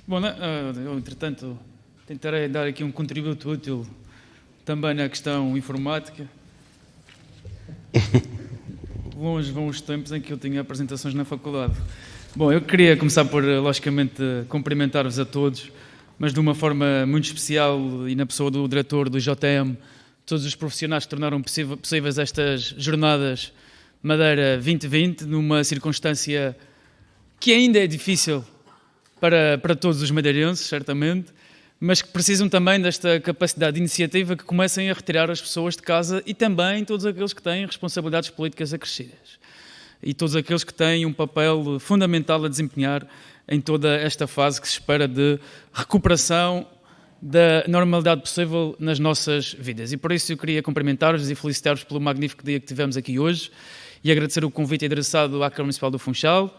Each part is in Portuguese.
Bom, eu, entretanto, tentarei dar aqui um contributo útil também na questão informática. Longe vão os tempos em que eu tinha apresentações na faculdade. Bom, eu queria começar por, logicamente, cumprimentar-vos a todos, mas de uma forma muito especial e na pessoa do diretor do JM, todos os profissionais que tornaram possíveis estas jornadas Madeira 2020, numa circunstância que ainda é difícil para todos os madeirenses, certamente, mas que precisam também desta capacidade de iniciativa que comecem a retirar as pessoas de casa e também todos aqueles que têm responsabilidades políticas acrescidas e todos aqueles que têm um papel fundamental a desempenhar em toda esta fase que se espera de recuperação da normalidade possível nas nossas vidas. E por isso eu queria cumprimentar-vos e felicitar-vos pelo magnífico dia que tivemos aqui hoje e agradecer o convite endereçado à Câmara Municipal do Funchal,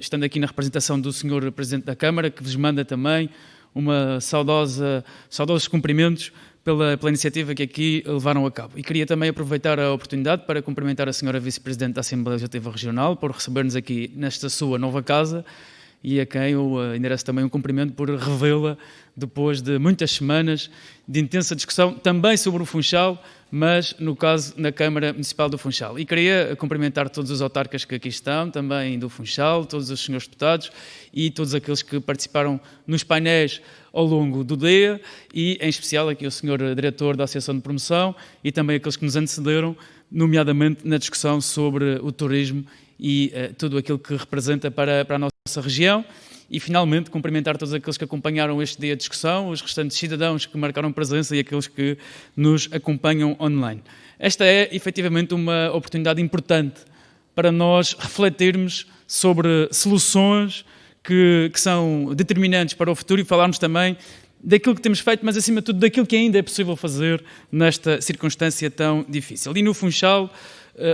estando aqui na representação do Sr. Presidente da Câmara, que vos manda também saudosos cumprimentos pela iniciativa que aqui levaram a cabo. E queria também aproveitar a oportunidade para cumprimentar a Sra. Vice-Presidente da Assembleia Legislativa Regional por receber-nos aqui nesta sua nova casa e a quem eu endereço também um cumprimento por revê-la depois de muitas semanas de intensa discussão, também sobre o Funchal, mas, no caso, na Câmara Municipal do Funchal. E queria cumprimentar todos os autarcas que aqui estão, também do Funchal, todos os senhores deputados e todos aqueles que participaram nos painéis ao longo do dia e, em especial, aqui o senhor diretor da Associação de Promoção e também aqueles que nos antecederam, nomeadamente na discussão sobre o turismo e tudo aquilo que representa para a nossa região. E, finalmente, cumprimentar todos aqueles que acompanharam este dia de discussão, os restantes cidadãos que marcaram presença e aqueles que nos acompanham online. Esta é, efetivamente, uma oportunidade importante para nós refletirmos sobre soluções que são determinantes para o futuro e falarmos também daquilo que temos feito, mas, acima de tudo, daquilo que ainda é possível fazer nesta circunstância tão difícil. E no Funchal,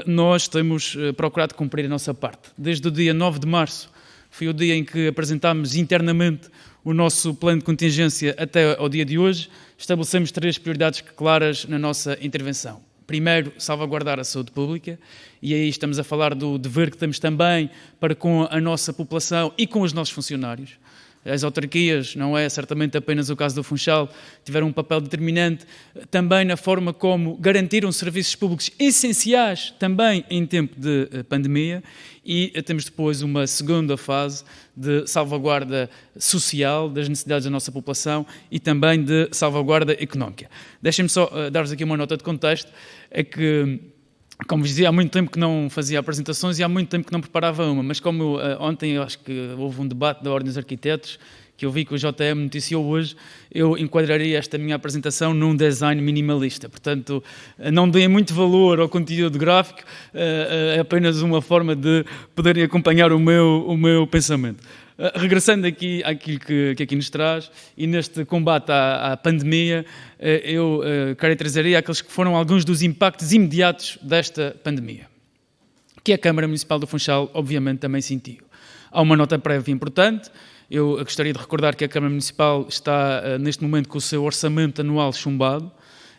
nós temos procurado cumprir a nossa parte. Desde o dia 9 de março, foi o dia em que apresentámos internamente o nosso plano de contingência até ao dia de hoje. Estabelecemos 3 prioridades claras na nossa intervenção. Primeiro, salvaguardar a saúde pública, e aí estamos a falar do dever que temos também para com a nossa população e com os nossos funcionários. As autarquias, não é certamente apenas o caso do Funchal, tiveram um papel determinante também na forma como garantiram serviços públicos essenciais também em tempo de pandemia, e temos depois uma segunda fase de salvaguarda social das necessidades da nossa população e também de salvaguarda económica. Deixem-me só dar-vos aqui uma nota de contexto, é que, como vos dizia, há muito tempo que não fazia apresentações e há muito tempo que não preparava uma, mas como ontem eu acho que houve um debate da Ordem dos Arquitetos, que eu vi que o JM noticiou hoje, eu enquadraria esta minha apresentação num design minimalista. Portanto, não deem muito valor ao conteúdo gráfico, é apenas uma forma de poderem acompanhar o meu pensamento. Regressando aqui àquilo que aqui nos traz, e neste combate à pandemia, eu caracterizaria aqueles que foram alguns dos impactos imediatos desta pandemia, que a Câmara Municipal do Funchal, obviamente, também sentiu. Há uma nota prévia importante. Eu gostaria de recordar que a Câmara Municipal está, neste momento, com o seu orçamento anual chumbado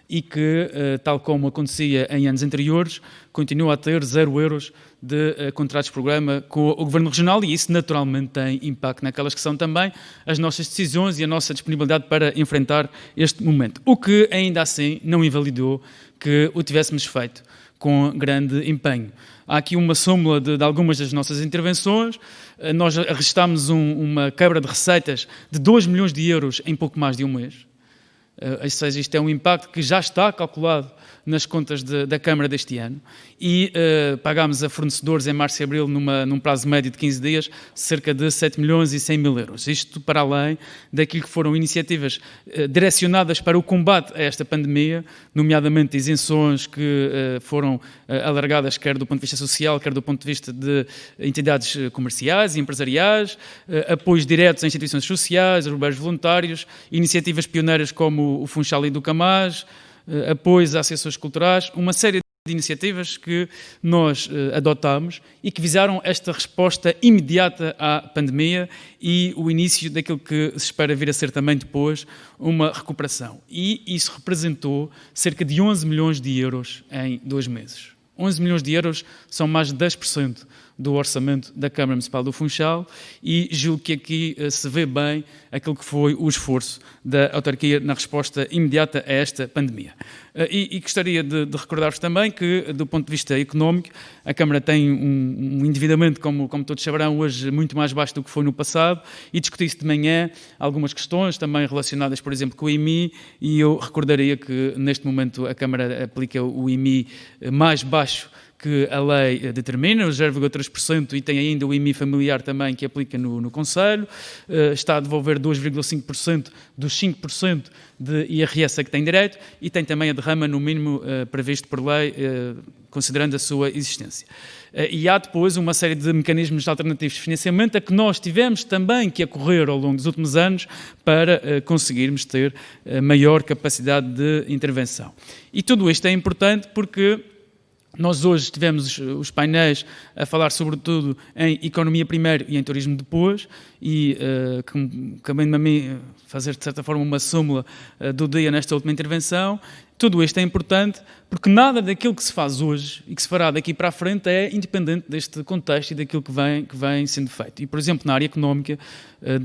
e que, tal como acontecia em anos anteriores, continua a ter 0 euros de contratos de programa com o Governo Regional, e isso naturalmente tem impacto naquelas que são também as nossas decisões e a nossa disponibilidade para enfrentar este momento. O que, ainda assim, não invalidou que o tivéssemos feito com grande empenho. Há aqui uma súmula de algumas das nossas intervenções. Nós registámos uma quebra de receitas de 2 milhões de euros em pouco mais de um mês. Ou seja, isto é um impacto que já está calculado nas contas da Câmara deste ano, e pagámos a fornecedores em março e abril, num prazo médio de 15 dias, cerca de 7 milhões e 100 mil euros. Isto para além daquilo que foram iniciativas direcionadas para o combate a esta pandemia, nomeadamente isenções que foram alargadas quer do ponto de vista social, quer do ponto de vista de entidades comerciais e empresariais, apoios diretos a instituições sociais, bombeiros voluntários, iniciativas pioneiras como o Funchal e do Camás, apoios a associações culturais, uma série de iniciativas que nós adotámos e que visaram esta resposta imediata à pandemia e o início daquilo que se espera vir a ser também depois uma recuperação. E isso representou cerca de 11 milhões de euros em 2 meses. 11 milhões de euros são mais de 10% do orçamento da Câmara Municipal do Funchal e julgo que aqui se vê bem aquilo que foi o esforço da autarquia na resposta imediata a esta pandemia. E gostaria de recordar-vos também que, do ponto de vista económico, a Câmara tem um endividamento, como todos saberão, hoje muito mais baixo do que foi no passado, e discuti-se de manhã algumas questões também relacionadas, por exemplo, com o IMI, e eu recordaria que neste momento a Câmara aplica o IMI mais baixo que a lei determina, os 0,3%, e tem ainda o IMI familiar também que aplica no Conselho, está a devolver 2,5% dos 5% de IRS a que tem direito, e tem também a derrama no mínimo previsto por lei, considerando a sua existência. E há depois uma série de mecanismos alternativos de financiamento a que nós tivemos também que acorrer ao longo dos últimos anos para conseguirmos ter maior capacidade de intervenção. E tudo isto é importante porque nós hoje tivemos os painéis a falar sobretudo em economia primeiro e em turismo depois, e cabendo-me a mim fazer de certa forma uma súmula do dia nesta última intervenção. Tudo isto é importante porque nada daquilo que se faz hoje e que se fará daqui para a frente é independente deste contexto e daquilo que vem sendo feito. E, por exemplo, na área económica,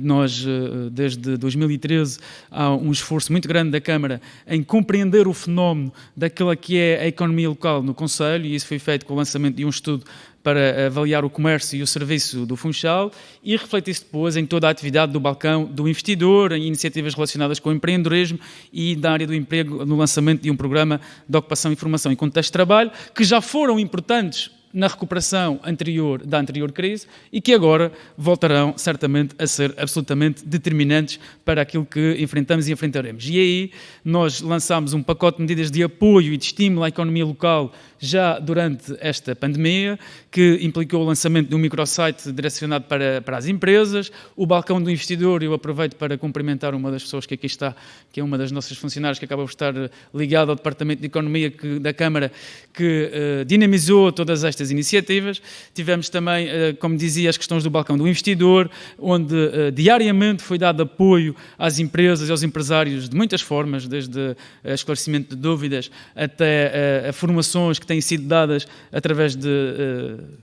nós, desde 2013, há um esforço muito grande da Câmara em compreender o fenómeno daquela que é a economia local no Conselho, e isso foi feito com o lançamento de um estudo para avaliar o comércio e o serviço do Funchal e refletir-se depois em toda a atividade do balcão do investidor, em iniciativas relacionadas com o empreendedorismo e da área do emprego no lançamento de um programa de ocupação e formação em contexto de trabalho, que já foram importantes na recuperação da anterior crise e que agora voltarão certamente a ser absolutamente determinantes para aquilo que enfrentamos e enfrentaremos. E aí nós lançámos um pacote de medidas de apoio e de estímulo à economia local já durante esta pandemia, que implicou o lançamento de um microsite direcionado para as empresas, o balcão do investidor. Eu aproveito para cumprimentar uma das pessoas que aqui está, que é uma das nossas funcionárias que acaba por estar ligada ao Departamento de Economia da Câmara, que dinamizou todas estas iniciativas. Tivemos também, como dizia, as questões do balcão do investidor, onde diariamente foi dado apoio às empresas e aos empresários de muitas formas, desde esclarecimento de dúvidas até a formações que têm sido dadas através de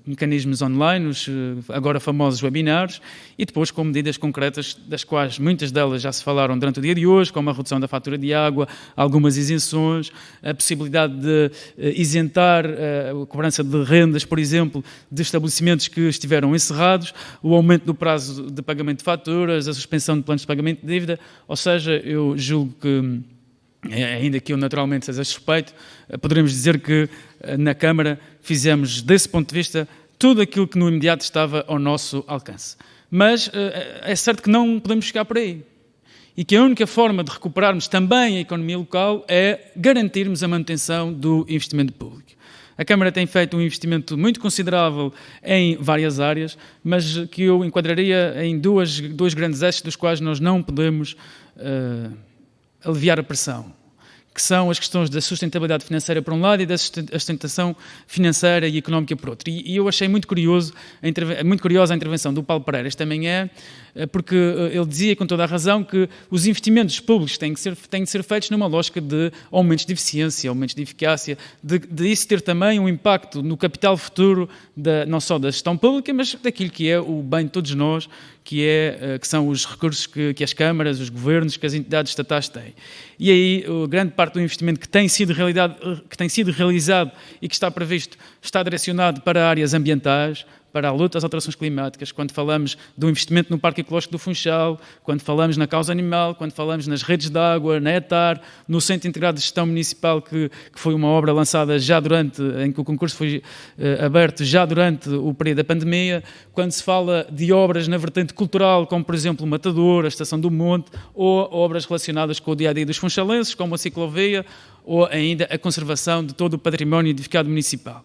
mecanismos online, os agora famosos webinars, e depois com medidas concretas, das quais muitas delas já se falaram durante o dia de hoje, como a redução da fatura de água, algumas isenções, a possibilidade de isentar a cobrança de rendas, por exemplo, de estabelecimentos que estiveram encerrados, o aumento do prazo de pagamento de faturas, a suspensão de planos de pagamento de dívida. Ou seja, eu julgo que, ainda que eu naturalmente seja suspeito, poderemos dizer que na Câmara fizemos, desse ponto de vista, tudo aquilo que no imediato estava ao nosso alcance. Mas é certo que não podemos chegar por aí. E que a única forma de recuperarmos também a economia local é garantirmos a manutenção do investimento público. A Câmara tem feito um investimento muito considerável em várias áreas, mas que eu enquadraria em dois grandes eixos dos quais nós não podemos aliviar a pressão, que são as questões da sustentabilidade financeira por um lado e da sustentação financeira e económica por outro. E eu achei muito curiosa a intervenção do Paulo Pereira esta manhã, porque ele dizia com toda a razão que os investimentos públicos têm de ser feitos numa lógica de aumentos de eficiência, aumentos de eficácia, de isso ter também um impacto no capital futuro não só da gestão pública, mas daquilo que é o bem de todos nós, que são os recursos que as câmaras, os governos, que as entidades estatais têm. E aí, grande parte do investimento que tem sido realizado e que está previsto está direcionado para áreas ambientais, para a luta às alterações climáticas, quando falamos do investimento no Parque Ecológico do Funchal, quando falamos na causa animal, quando falamos nas redes de água, na ETAR, no Centro Integrado de Gestão Municipal, que foi uma obra lançada em que o concurso foi aberto já durante o período da pandemia, quando se fala de obras na vertente cultural, como por exemplo o Matador, a Estação do Monte, ou obras relacionadas com o dia-a-dia dos funchalenses, como a ciclovia, ou ainda a conservação de todo o património edificado municipal.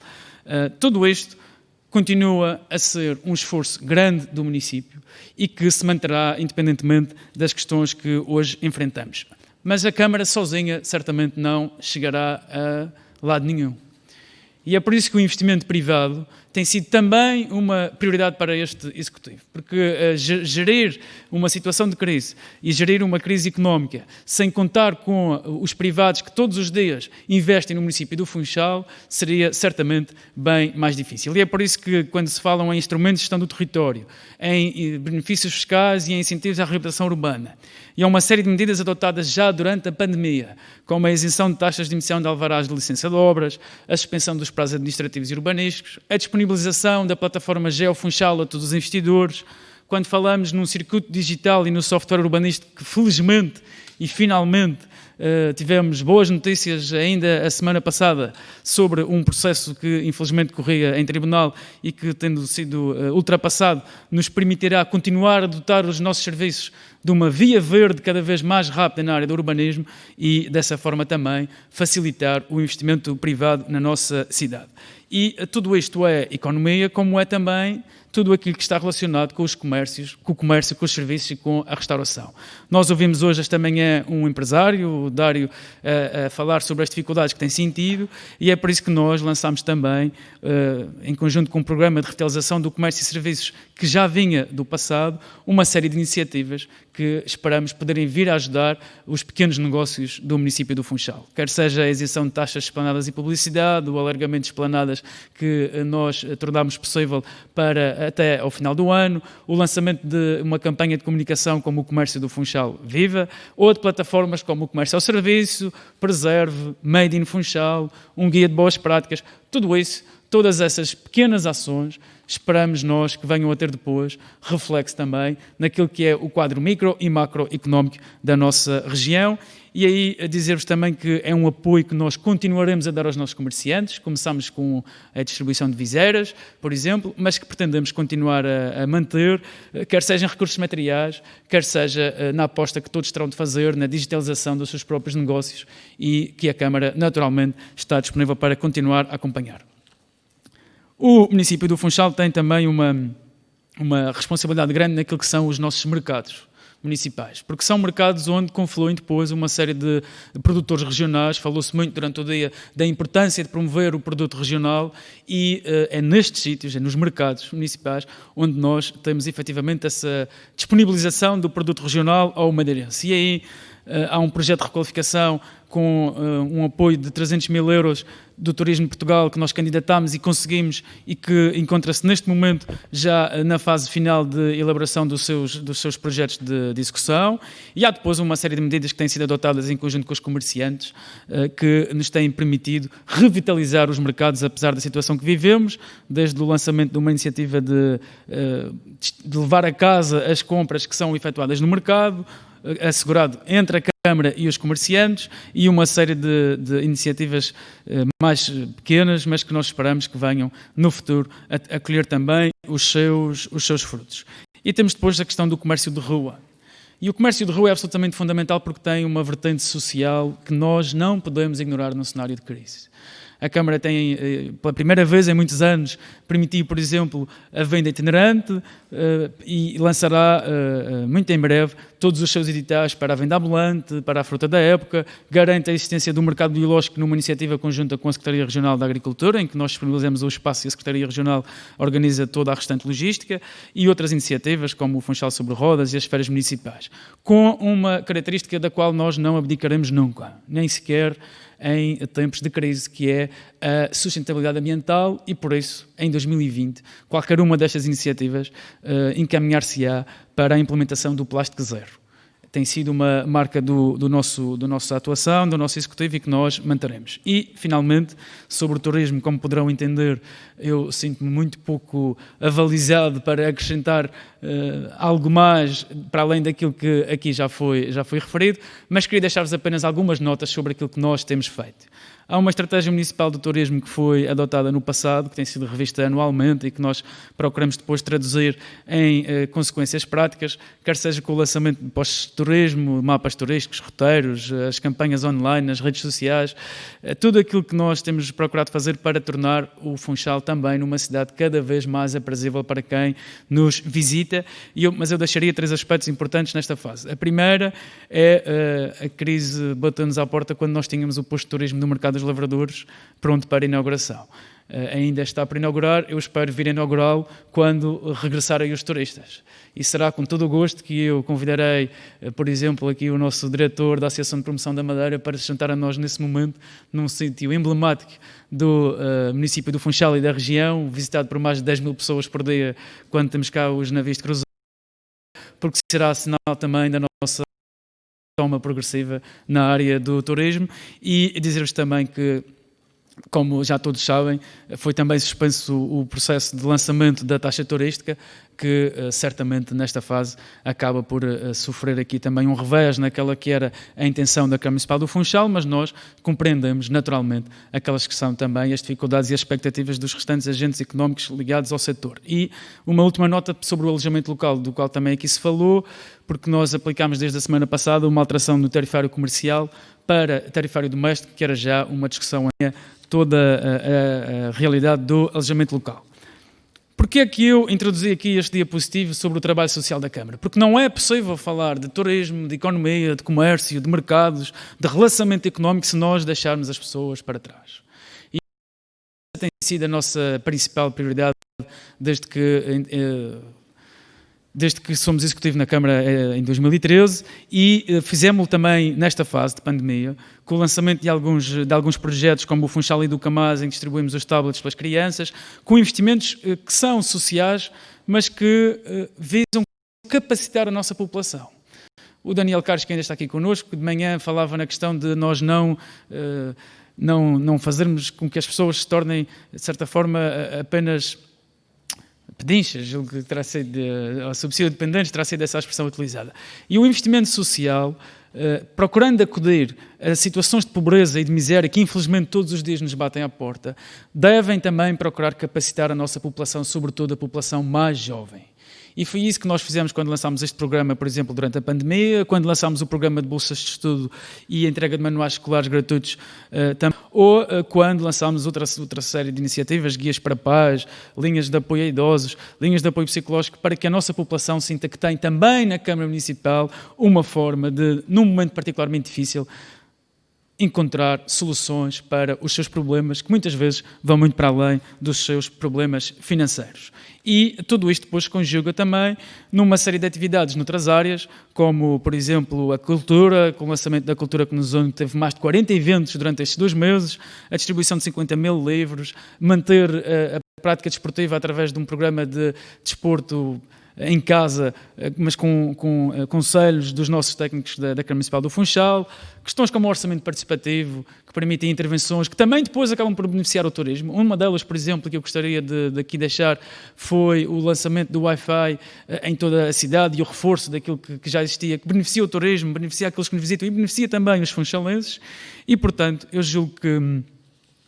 Tudo isto continua a ser um esforço grande do município e que se manterá independentemente das questões que hoje enfrentamos. Mas a Câmara sozinha certamente não chegará a lado nenhum. E é por isso que o investimento privado tem sido também uma prioridade para este Executivo, porque gerir uma situação de crise e gerir uma crise económica sem contar com os privados que todos os dias investem no município do Funchal seria certamente bem mais difícil. E é por isso que, quando se falam em instrumentos de gestão do território, em benefícios fiscais e em incentivos à reabilitação urbana, e há uma série de medidas adotadas já durante a pandemia, como a isenção de taxas de emissão de alvarás de licença de obras, a suspensão dos prazos administrativos e urbanísticos, a disponibilização da plataforma GeoFunchal a todos os investidores, quando falamos num circuito digital e no software urbanístico que, felizmente e finalmente, tivemos boas notícias ainda a semana passada sobre um processo que infelizmente corria em tribunal e que, tendo sido ultrapassado, nos permitirá continuar a dotar os nossos serviços de uma via verde cada vez mais rápida na área do urbanismo e, dessa forma, também facilitar o investimento privado na nossa cidade. E tudo isto é economia, como é também tudo aquilo que está relacionado com os comércios, com o comércio, com os serviços e com a restauração. Nós ouvimos hoje, esta manhã, um empresário, o Dário, a falar sobre as dificuldades que tem sentido, e é por isso que nós lançámos também, em conjunto com o programa de revitalização do comércio e serviços que já vinha do passado, uma série de iniciativas que esperamos poderem vir a ajudar os pequenos negócios do município do Funchal. Quer seja a isenção de taxas de esplanadas e publicidade, o alargamento de esplanadas que nós tornámos possível para até ao final do ano, o lançamento de uma campanha de comunicação como o Comércio do Funchal Viva, ou de plataformas como o Comércio ao Serviço, Preserve, Made in Funchal, um guia de boas práticas, tudo isso, todas essas pequenas ações, esperamos nós que venham a ter depois reflexo também naquilo que é o quadro micro e macroeconómico da nossa região. E aí a dizer-vos também que é um apoio que nós continuaremos a dar aos nossos comerciantes. Começamos com a distribuição de viseiras, por exemplo, mas que pretendemos continuar a manter, quer seja em recursos materiais, quer seja na aposta que todos terão de fazer na digitalização dos seus próprios negócios e que a Câmara, naturalmente, está disponível para continuar a acompanhar. O município do Funchal tem também uma responsabilidade grande naquilo que são os nossos mercados municipais, porque são mercados onde confluem depois uma série de produtores regionais. Falou-se muito durante o dia da importância de promover o produto regional e é nestes sítios, é nos mercados municipais, onde nós temos efetivamente essa disponibilização do produto regional ao madeirense. E aí há um projeto de requalificação com um apoio de 300 mil euros do Turismo de Portugal que nós candidatámos e conseguimos e que encontra-se neste momento já na fase final de elaboração dos seus projetos de execução. E há depois uma série de medidas que têm sido adotadas em conjunto com os comerciantes que nos têm permitido revitalizar os mercados apesar da situação que vivemos, desde o lançamento de uma iniciativa de levar a casa as compras que são efetuadas no mercado, assegurado entre a Câmara e os comerciantes, e uma série de iniciativas mais pequenas, mas que nós esperamos que venham no futuro a colher também os seus frutos. E temos depois a questão do comércio de rua. E o comércio de rua é absolutamente fundamental porque tem uma vertente social que nós não podemos ignorar num cenário de crise. A Câmara tem, pela primeira vez em muitos anos, permitiu, por exemplo, a venda itinerante e lançará, muito em breve, todos os seus editais para a venda ambulante, para a fruta da época, garante a existência do mercado biológico numa iniciativa conjunta com a Secretaria Regional da Agricultura, em que nós disponibilizamos o espaço e a Secretaria Regional organiza toda a restante logística, e outras iniciativas, como o Funchal sobre Rodas e as feiras municipais, com uma característica da qual nós não abdicaremos nunca, nem sequer em tempos de crise, que é a sustentabilidade ambiental, e por isso, em 2020, qualquer uma destas iniciativas encaminhar-se-á para a implementação do plástico zero. Tem sido uma marca do nossa atuação, do nosso executivo, e que nós manteremos. E, finalmente, sobre o turismo, como poderão entender, eu sinto-me muito pouco avalizado para acrescentar algo mais para além daquilo que aqui já foi referido, mas queria deixar-vos apenas algumas notas sobre aquilo que nós temos feito. Há uma estratégia municipal do turismo que foi adotada no passado, que tem sido revista anualmente e que nós procuramos depois traduzir em consequências práticas, quer seja com o lançamento de postos de turismo, mapas turísticos, roteiros, as campanhas online, as redes sociais, tudo aquilo que nós temos procurado fazer para tornar o Funchal também numa cidade cada vez mais aprazível para quem nos visita. Mas eu deixaria 3 aspectos importantes nesta fase. A primeira é a crise bateu-nos à porta quando nós tínhamos o posto de turismo no Mercado dos Lavradores pronto para a inauguração. ainda está por inaugurar, eu espero vir inaugurá-lo quando regressarem os turistas. E será com todo o gosto que eu convidarei, por exemplo, aqui o nosso diretor da Associação de Promoção da Madeira para se juntar a nós nesse momento, num sítio emblemático do município do Funchal e da região, visitado por mais de 10 mil pessoas por dia quando temos cá os navios de cruzeiro, porque será sinal também da nossa toma progressiva na área do turismo. E dizer-vos também que, como já todos sabem, foi também suspenso o processo de lançamento da taxa turística, que certamente nesta fase acaba por sofrer aqui também um revés naquela que era a intenção da Câmara Municipal do Funchal, mas nós compreendemos naturalmente aquelas que são também as dificuldades e as expectativas dos restantes agentes económicos ligados ao setor. E uma última nota sobre o alojamento local, do qual também aqui se falou, porque nós aplicámos desde a semana passada uma alteração no tarifário comercial para tarifário doméstico, que era já uma discussão em toda a realidade do alojamento local. Porquê é que eu introduzi aqui este diapositivo sobre o trabalho social da Câmara? Porque não é possível falar de turismo, de economia, de comércio, de mercados, de relacionamento económico se nós deixarmos as pessoas para trás. E essa tem sido a nossa principal prioridade desde que somos executivo na Câmara em 2013 e fizemos-lo também nesta fase de pandemia, com o lançamento de alguns projetos como o Funchal Educamás, em que distribuímos os tablets para as crianças, com investimentos que são sociais, mas que visam capacitar a nossa população. O Daniel Carlos, que ainda está aqui connosco, de manhã falava na questão de nós não fazermos com que as pessoas se tornem, de certa forma, apenas pedinchas, julgo que terá sido, ou subsídio dependentes, terá sido essa a expressão utilizada. E o investimento social, procurando acudir a situações de pobreza e de miséria que infelizmente todos os dias nos batem à porta, devem também procurar capacitar a nossa população, sobretudo a população mais jovem. E foi isso que nós fizemos quando lançámos este programa, por exemplo, durante a pandemia, quando lançámos o programa de bolsas de estudo e entrega de manuais escolares gratuitos, ou quando lançámos outra série de iniciativas, guias para pais, linhas de apoio a idosos, linhas de apoio psicológico, para que a nossa população sinta que tem também na Câmara Municipal uma forma de, num momento particularmente difícil, encontrar soluções para os seus problemas, que muitas vezes vão muito para além dos seus problemas financeiros. E tudo isto depois conjuga também numa série de atividades noutras áreas, como, por exemplo, a cultura, com o lançamento da Cultura que nos une, teve mais de 40 eventos durante estes 2 meses, a distribuição de 50 mil livros, manter a prática desportiva através de um programa de desporto em casa, mas com conselhos dos nossos técnicos da Câmara Municipal do Funchal, questões como o orçamento participativo, que permitem intervenções que também depois acabam por beneficiar o turismo. Uma delas, por exemplo, que eu gostaria de aqui deixar, foi o lançamento do Wi-Fi em toda a cidade e o reforço daquilo que já existia, que beneficia o turismo, beneficia aqueles que nos visitam e beneficia também os funchalenses. E, portanto, eu julgo que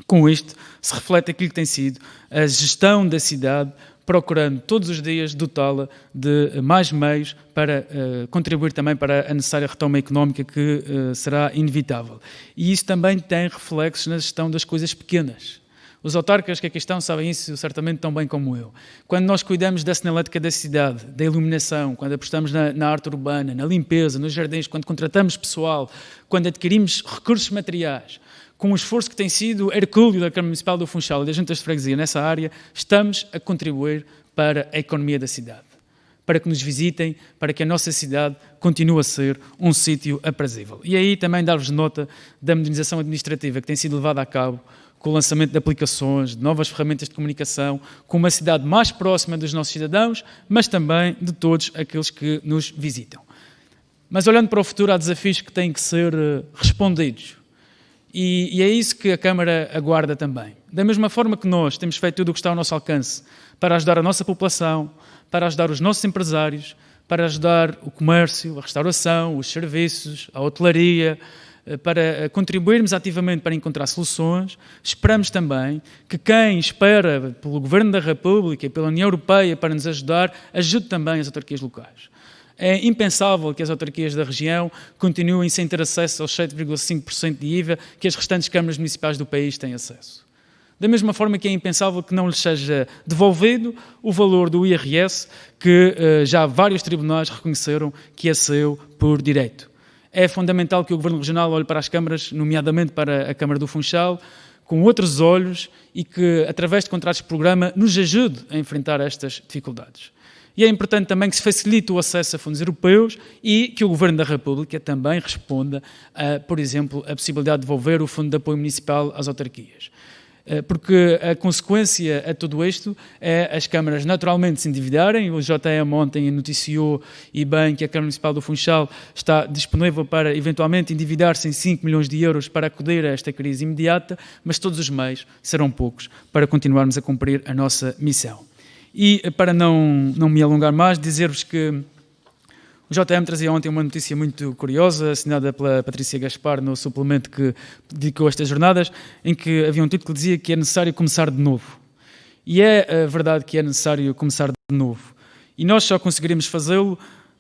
com isto se reflete aquilo que tem sido a gestão da cidade, procurando todos os dias dotá-la de mais meios para contribuir também para a necessária retoma económica que será inevitável. E isso também tem reflexos na gestão das coisas pequenas. Os autarcas que aqui estão sabem isso certamente tão bem como eu. Quando nós cuidamos da sinalética da cidade, da iluminação, quando apostamos na arte urbana, na limpeza, nos jardins, quando contratamos pessoal, quando adquirimos recursos materiais, com o esforço que tem sido hercúleo da Câmara Municipal do Funchal e da Junta de Freguesia nessa área, estamos a contribuir para a economia da cidade, para que nos visitem, para que a nossa cidade continue a ser um sítio aprazível. E aí também dar-vos nota da modernização administrativa que tem sido levada a cabo, com o lançamento de aplicações, de novas ferramentas de comunicação, com uma cidade mais próxima dos nossos cidadãos, mas também de todos aqueles que nos visitam. Mas olhando para o futuro, há desafios que têm que ser respondidos. E é isso que a Câmara aguarda também. Da mesma forma que nós temos feito tudo o que está ao nosso alcance para ajudar a nossa população, para ajudar os nossos empresários, para ajudar o comércio, a restauração, os serviços, a hotelaria, para contribuirmos ativamente para encontrar soluções, esperamos também que quem espera pelo Governo da República e pela União Europeia para nos ajudar, ajude também as autarquias locais. É impensável que as autarquias da região continuem sem ter acesso aos 7,5% de IVA que as restantes câmaras municipais do país têm acesso. Da mesma forma que é impensável que não lhes seja devolvido o valor do IRS que já vários tribunais reconheceram que é seu por direito. É fundamental que o Governo Regional olhe para as câmaras, nomeadamente para a Câmara do Funchal, com outros olhos e que, através de contratos de programa, nos ajude a enfrentar estas dificuldades. E é importante também que se facilite o acesso a fundos europeus e que o Governo da República também responda a, por exemplo, a possibilidade de devolver o Fundo de Apoio Municipal às autarquias. Porque a consequência a tudo isto é as câmaras naturalmente se endividarem. O JM ontem noticiou, e bem, que a Câmara Municipal do Funchal está disponível para eventualmente endividar-se em 5 milhões de euros para acudir a esta crise imediata, mas todos os meios serão poucos para continuarmos a cumprir a nossa missão. E para não me alongar mais, dizer-vos que o JM trazia ontem uma notícia muito curiosa, assinada pela Patrícia Gaspar no suplemento que dedicou a estas jornadas, em que havia um título que dizia que é necessário começar de novo. E é verdade que é necessário começar de novo. E nós só conseguiremos fazê-lo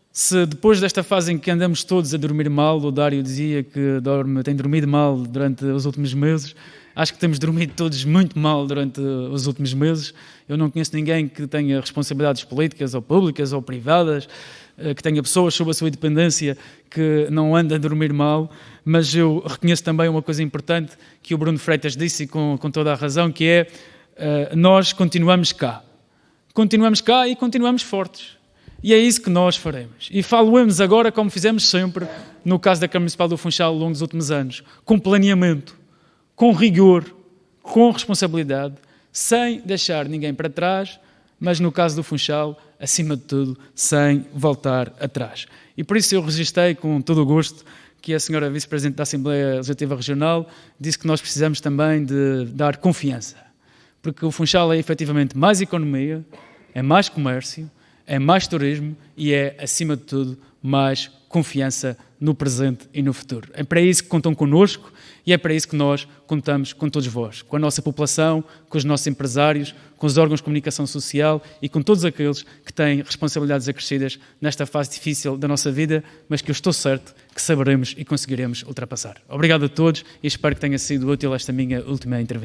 se depois desta fase em que andamos todos a dormir mal, o Dário dizia que tem dormido mal durante os últimos meses, acho que temos dormido todos muito mal durante os últimos meses. Eu não conheço ninguém que tenha responsabilidades políticas ou públicas ou privadas, que tenha pessoas sob a sua dependência que não anda a dormir mal, mas eu reconheço também uma coisa importante que o Bruno Freitas disse, e com toda a razão, que é nós continuamos cá. Continuamos cá e continuamos fortes. E é isso que nós faremos. E falo-nos agora como fizemos sempre no caso da Câmara Municipal do Funchal ao longo dos últimos anos, com planeamento, com rigor, com responsabilidade, sem deixar ninguém para trás, mas no caso do Funchal, acima de tudo, sem voltar atrás. E por isso eu registrei com todo o gosto que a senhora Vice-Presidente da Assembleia Legislativa Regional disse que nós precisamos também de dar confiança, porque o Funchal é efetivamente mais economia, é mais comércio, é mais turismo e é, acima de tudo, mais confiança no presente e no futuro. É para isso que contam connosco e é para isso que nós contamos com todos vós, com a nossa população, com os nossos empresários, com os órgãos de comunicação social e com todos aqueles que têm responsabilidades acrescidas nesta fase difícil da nossa vida, mas que eu estou certo que saberemos e conseguiremos ultrapassar. Obrigado a todos e espero que tenha sido útil esta minha última intervenção.